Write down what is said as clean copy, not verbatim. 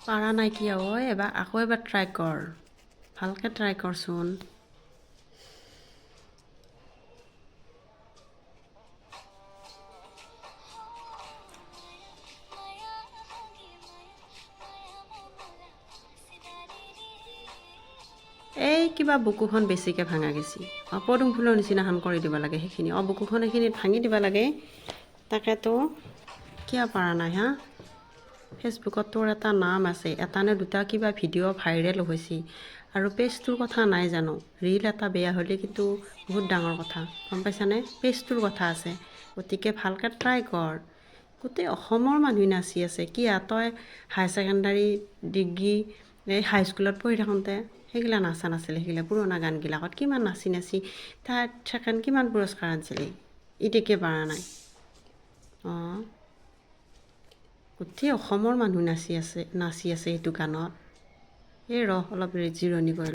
পাৰা নাই কিয় এবাৰ আকৌ এবাৰ ট্ৰাই কৰ ভালকৈ ট্ৰাই কৰচোন এই কিবা বুকুখন বেছিকৈ ভাঙা গেছি পদুম ফুলৰ নিচিনাখন কৰি দিব লাগে সেইখিনি বুকুখন এইখিনিত ভাঙি দিব লাগে তাকেতো কিয় পাৰা নাই হা ফেচবুকত তোৰ এটা নাম আছে এটা নে দুটা কিবা ভিডিঅ' ভাইৰেল হৈছে আৰু পেজটোৰ কথা নাই জানো ৰীল এটা বেয়া হ'লে কিন্তু বহুত ডাঙৰ কথা গম পাইছানে পেজটোৰ কথা আছে গতিকে ভালকৈ ট্ৰাই কৰ গোটেই অসমৰ মানুহ নাচি আছে কি তই হাই ছেকেণ্ডাৰী ডিগ্ৰী এই হাইস্কুলত পঢ়ি থাকোঁতে সেইগিলা নাচা নাছিলে সেইগিলা পুৰণা গানবিলাকত কিমান নাচি নাচি তাত ছেকেণ্ড কিমান পুৰস্কাৰ আনিছিলি এতিয়া পাৰা নাই অঁ গোটেই অসমৰ মানুহ নাচি আছে এইটো গানত এই অলপ জিৰণি কৰি